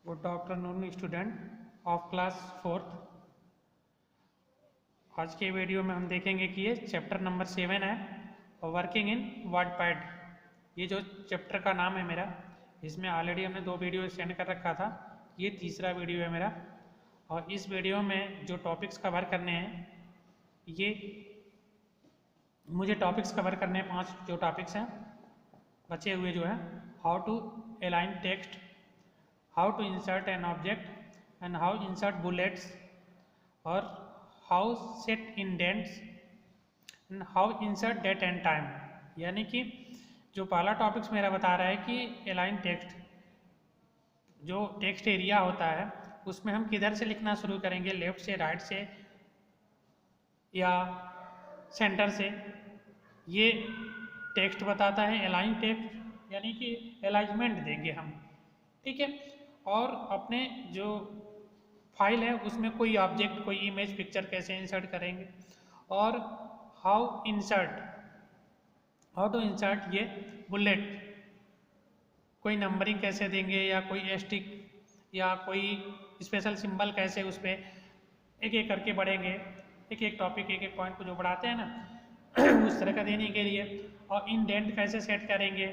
Good afternoon student of class 4th। आज के video में हम देखेंगे कि ये चैप्टर नंबर 7 है और वर्किंग इन वर्डपैड। ये जो चैप्टर का नाम है मेरा, इसमें ऑलरेडी हमने 2 वीडियो सेंड कर रखा था। ये तीसरा वीडियो है मेरा और इस वीडियो में जो टॉपिक्स कवर करने हैं, ये मुझे टॉपिक्स कवर करने हैं 5 जो टॉपिक्स हैं बचे हुए जो है। How to align text, how to insert an object and how insert bullets और how set indents and how insert date and time। यानी कि जो पहला टॉपिक्स मेरा बता रहा है कि अलाइन टेक्स्ट, जो टेक्स्ट एरिया होता है उसमें हम किधर से लिखना शुरू करेंगे, लेफ्ट से, राइट से या सेंटर से। ये टेक्स्ट बताता है अलाइन टेक्स्ट, यानी कि अलाइनमेंट देंगे हम, ठीक है। और अपने जो फाइल है उसमें कोई ऑब्जेक्ट, कोई इमेज, पिक्चर कैसे इंसर्ट करेंगे और हाउ टू इंसर्ट ये बुलेट, कोई नंबरिंग कैसे देंगे या कोई एस्टिक या कोई स्पेशल सिंबल कैसे उस पर एक एक करके बढ़ेंगे, एक एक टॉपिक, एक एक पॉइंट को जो बढ़ाते हैं ना उस तरह का देने के लिए। और इंडेंट कैसे सेट करेंगे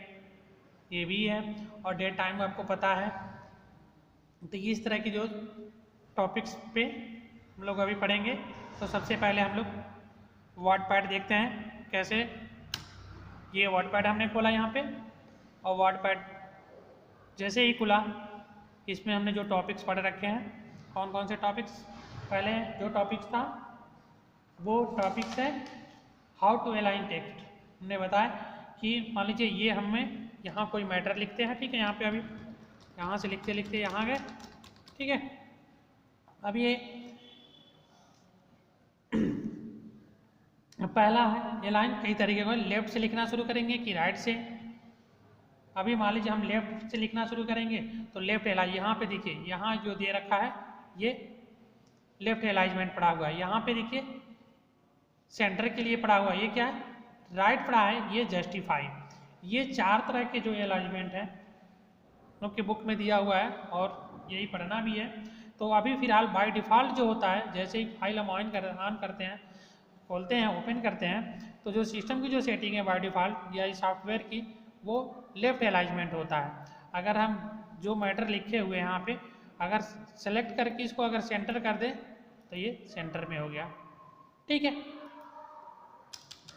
ये भी है, और डेट टाइम आपको पता है। तो इस तरह की जो टॉपिक्स पे हम लोग अभी पढ़ेंगे। तो सबसे पहले हम लोग वर्डपैड देखते हैं कैसे। ये वर्डपैड हमने खोला यहाँ पे, और वर्डपैड जैसे ही खुला इसमें हमने जो टॉपिक्स पढ़ रखे हैं, कौन कौन से टॉपिक्स, पहले जो टॉपिक्स था वो टॉपिक्स है हाउ टू अलाइन टेक्स्ट। हमने बताया कि मान लीजिए ये हमें यहाँ कोई मैटर लिखते हैं, ठीक है। यहाँ पे अभी यहाँ से लिखते लिखते यहाँ गए, ठीक है। अब ये पहला है अलाइन, कई तरीके का, लेफ्ट से लिखना शुरू करेंगे कि राइट से। अभी मान लीजिए हम लेफ्ट से लिखना शुरू करेंगे तो लेफ्ट अलाइन, यहाँ पे देखिए यहाँ जो दे रखा है ये लेफ्ट अलाइनमेंट पड़ा हुआ है। यहाँ पे देखिए सेंटर के लिए पड़ा हुआ है, ये क्या है, राइट पड़ा है, ये जस्टिफाई। ये 4 तरह के जो अलाइनमेंट है लोग के बुक में दिया हुआ है और यही पढ़ना भी है। तो अभी फिलहाल बाय डिफ़ॉल्ट जो होता है, जैसे ही फाइल हम ऑन करते हैं, खोलते हैं, ओपन करते हैं, तो जो सिस्टम की जो सेटिंग है बाय डिफ़ॉल्ट या इस सॉफ्टवेयर की, वो लेफ्ट अलाइनमेंट होता है। अगर हम जो मैटर लिखे हुए हैं यहाँ पे अगर सेलेक्ट करके इसको अगर सेंटर कर दें तो ये सेंटर में हो गया, ठीक है।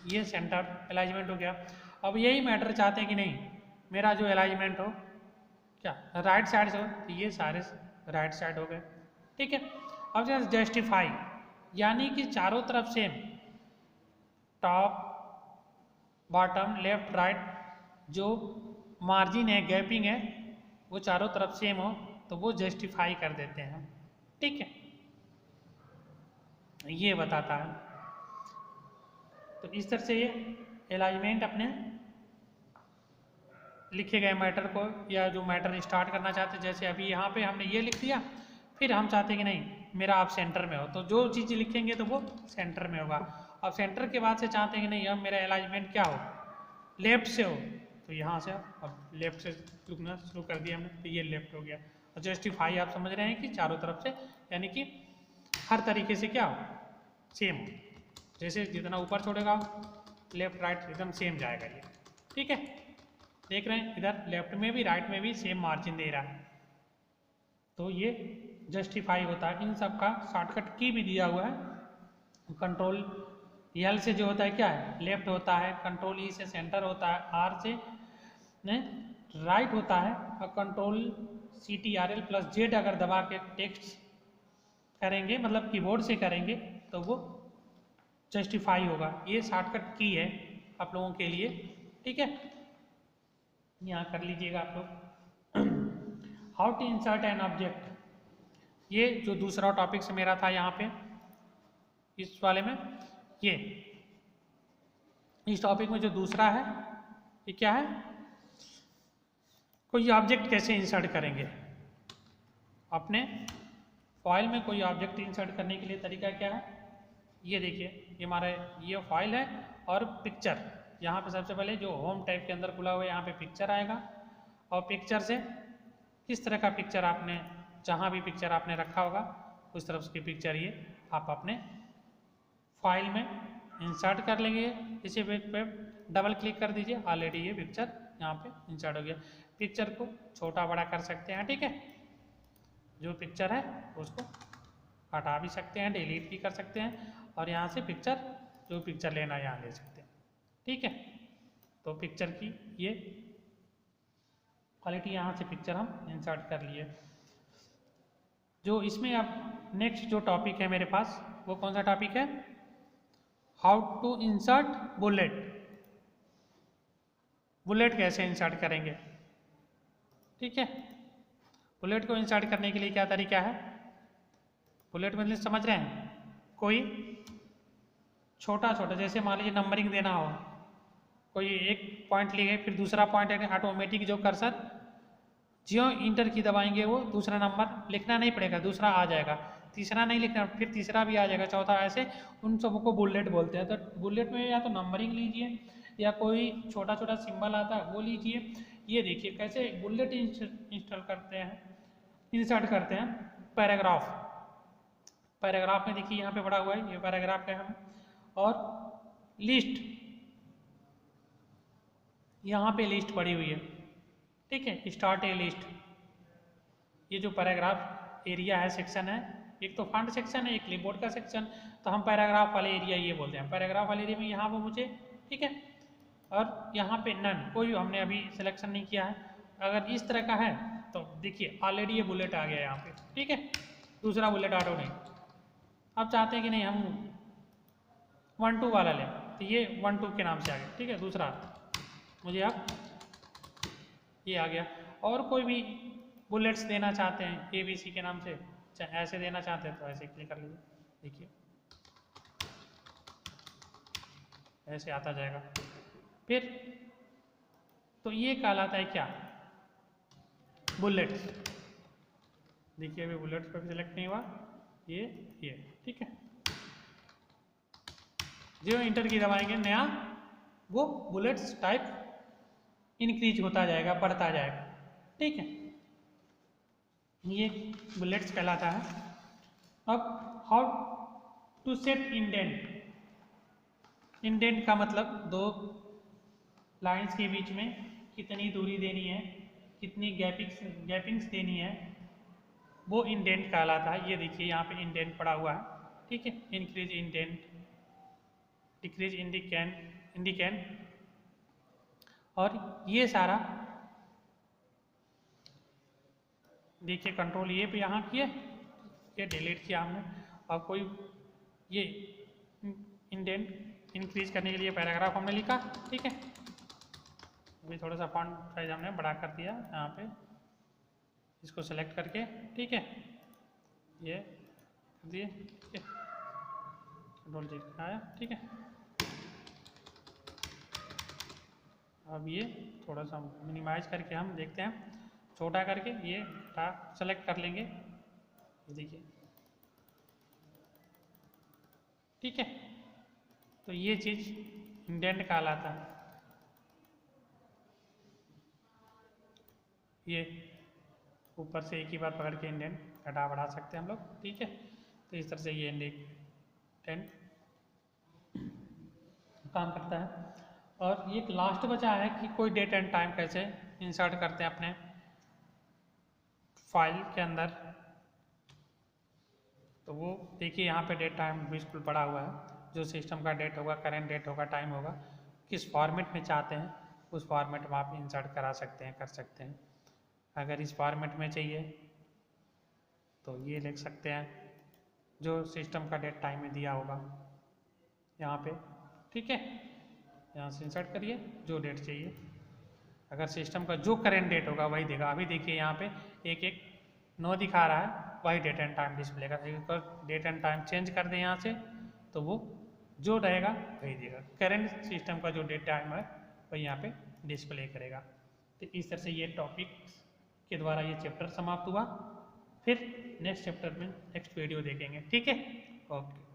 ये सेंटर अलाइनमेंट हो गया। अब यही मैटर चाहते हैं कि नहीं मेरा जो अलाइनमेंट हो क्या राइट साइड से हो, तो ये सारे राइट साइड हो गए, ठीक है। अब जैसे जस्टिफाई, यानी कि चारों तरफ same, top, bottom, left, right, जो मार्जिन है, गैपिंग है, वो चारों तरफ सेम हो तो वो जस्टिफाई कर देते हैं, ठीक है। ये बताता है। तो इस तरह से ये अलाइनमेंट अपने लिखे गए मैटर को, या जो मैटर स्टार्ट करना चाहते हैं, जैसे अभी यहाँ पे हमने ये लिख दिया, फिर हम चाहते हैं कि नहीं मेरा आप सेंटर में हो, तो जो चीज़ लिखेंगे तो वो सेंटर में होगा। अब सेंटर के बाद से चाहते हैं कि नहीं अब मेरा अलाइनमेंट क्या हो, लेफ्ट से हो, तो यहाँ से अब लेफ्ट से लिखना शुरू कर दिया हमने, तो ये लेफ्ट हो गया। और जस्टिफाई आप समझ रहे हैं कि चारों तरफ से, यानी कि हर तरीके से क्या हो, सेम हो, जैसे जितना ऊपर छोड़ेगा लेफ्ट राइट एकदम सेम जाएगा ये, ठीक है। देख रहे हैं इधर लेफ्ट में भी राइट में भी सेम मार्जिन दे रहा है, तो ये जस्टिफाई होता है। इन सब का शॉर्टकट की भी दिया हुआ है। कंट्रोल एल से जो होता है क्या है, लेफ्ट होता है, कंट्रोल ई से सेंटर होता है, आर से राइट होता है, और कंट्रोल CTRL + Z अगर दबा के टेक्स्ट करेंगे, मतलब कीबोर्ड से करेंगे, तो वो जस्टिफाई होगा। ये शॉर्टकट की है आप लोगों के लिए, ठीक है। यहाँ कर लीजिएगा आप लोग। How to insert an object, ये जो दूसरा टॉपिक से मेरा था यहाँ पे इस वाले में, ये इस टॉपिक में जो दूसरा है ये क्या है, कोई ऑब्जेक्ट कैसे इंसर्ट करेंगे। अपने फाइल में कोई ऑब्जेक्ट इंसर्ट करने के लिए तरीका क्या है, ये देखिए ये हमारा ये फाइल है और पिक्चर, यहाँ पे सबसे पहले जो होम टाइप के अंदर खुला हुआ है यहाँ पे पिक्चर आएगा, और पिक्चर से किस तरह का पिक्चर आपने जहाँ भी पिक्चर आपने रखा होगा उस तरफ की पिक्चर ये आप अपने फाइल में इंसर्ट कर लेंगे। इसी पे डबल क्लिक कर दीजिए, ऑलरेडी ये पिक्चर यहाँ पे इंसर्ट हो गया। पिक्चर को छोटा बड़ा कर सकते हैं, ठीक है। जो पिक्चर है उसको हटा भी सकते हैं, डिलीट भी कर सकते हैं, और यहाँ से पिक्चर जो पिक्चर लेना है यहाँ ले सकते हैं, ठीक है। तो पिक्चर की ये क्वालिटी, यहाँ से पिक्चर हम इंसर्ट कर लिए। जो इसमें अब नेक्स्ट जो टॉपिक है मेरे पास, वो कौन सा टॉपिक है? How to insert bullet. Bullet कैसे इंसर्ट करेंगे, ठीक है। बुलेट को इंसर्ट करने के लिए क्या तरीका है? बुलेट मतलब समझ रहे हैं, कोई छोटा छोटा, जैसे मान लीजिए नंबरिंग देना हो, कोई एक पॉइंट लिए फिर दूसरा पॉइंट है, ऑटोमेटिक जो कर्सर ज्यों इंटर की दबाएंगे वो दूसरा नंबर लिखना नहीं पड़ेगा, दूसरा आ जाएगा, तीसरा नहीं लिखना, फिर तीसरा भी आ जाएगा, चौथा, ऐसे उन सबको बुलेट बोलते हैं। तो बुलेट में या तो नंबरिंग लीजिए या कोई छोटा छोटा सिंबल आता है वो लीजिए। ये देखिए कैसे बुलेट इंस्टॉल करते हैं, इंसर्ट करते हैं। पैराग्राफ, पैराग्राफ में देखिए यहाँ पे बड़ा हुआ है, ये पैराग्राफ का है। और लिस्ट, यहाँ पे लिस्ट पड़ी हुई है, ठीक है, स्टार्ट ए लिस्ट। ये जो पैराग्राफ एरिया है, सेक्शन है, एक तो फंड सेक्शन है, एक क्लिपबोर्ड का सेक्शन, तो हम पैराग्राफ वाले एरिया ये बोलते हैं। पैराग्राफ वाले एरिया में यहाँ वो मुझे, ठीक है, और यहाँ पे नन, कोई हमने अभी सिलेक्शन नहीं किया है। अगर इस तरह का है तो देखिए ऑलरेडी ये बुलेट आ गया यहाँ पे, ठीक है, दूसरा बुलेट ऑटो नहीं। अब चाहते हैं कि नहीं हम 1-2 वाला लें, तो ये 1-2 के नाम से आ गया, ठीक है, दूसरा मुझे अब ये आ गया। और कोई भी बुलेट्स देना चाहते हैं ABC के नाम से, चाहे ऐसे देना चाहते हैं तो ऐसे क्लिक कर लीजिए, देखिए ऐसे आता जाएगा। फिर तो ये कहलाता है क्या? बुलेट्स। देखिए अभी बुलेट्स पर सिलेक्ट नहीं हुआ, ये ठीक है। जो इंटर की दबाएंगे नया वो बुलेट्स टाइप इंक्रीज होता जाएगा, बढ़ता जाएगा, ठीक है। ये बुलेट्स कहलाता है। अब how to set indent. Indent का मतलब दो लाइंस के बीच में कितनी दूरी देनी है, कितनी गैपिंग्स देनी है, वो इंडेंट कहलाता है। ये देखिए यहाँ पे इंडेंट पड़ा हुआ है, ठीक है। इंक्रीज इंडेंट, डिक्रीज इंडिकेंट, और ये सारा देखिए कंट्रोल ये पे यहाँ किए, ये डिलीट किया हमने। अब कोई ये इंडेंट इंक्रीज करने के लिए पैराग्राफ हमने लिखा, ठीक है। अभी थोड़ा सा फॉन्ट साइज हमने बड़ा कर दिया यहाँ पे, इसको सेलेक्ट करके, ठीक है, ये कर दिए, ठीक है, कंट्रोल जी आया, ठीक है। अब ये थोड़ा सा मिनिमाइज करके हम देखते हैं, छोटा करके ये सेलेक्ट कर लेंगे, देखिए, ठीक है। तो ये चीज़ इंडेंट कहलाता है। ये ऊपर से एक ही बार पकड़ के इंडेंट घटा बढ़ा सकते हैं हम लोग, ठीक है। तो इस तरह से ये इंडेंट काम करता है। और ये लास्ट बचा है कि कोई डेट एंड टाइम कैसे इंसर्ट करते हैं अपने फाइल के अंदर। तो वो देखिए यहाँ पे डेट टाइम बिल्कुल पड़ा हुआ है, जो सिस्टम का डेट होगा, करेंट डेट होगा, टाइम होगा, किस फॉर्मेट में चाहते हैं उस फॉर्मेट में आप इंसर्ट करा सकते हैं, कर सकते हैं। अगर इस फॉर्मेट में चाहिए तो ये लिख सकते हैं जो सिस्टम का डेट टाइम में दिया होगा यहाँ पे, ठीक है। यहाँ से इंसर्ट करिए जो डेट चाहिए। अगर सिस्टम का जो करेंट डेट होगा वही देगा। अभी देखिए यहाँ पे 1-1-9 दिखा रहा है, वही डेट एंड टाइम डिस्प्ले का। अगर डेट एंड टाइम चेंज कर दें यहाँ से तो वो जो रहेगा वही देगा। करेंट सिस्टम का जो डेट टाइम है वही यहाँ पे डिस्प्ले करेगा। तो इस तरह से ये टॉपिक के द्वारा ये चैप्टर समाप्त हुआ। फिर नेक्स्ट चैप्टर में नेक्स्ट वीडियो देखेंगे, ठीक है, ओके।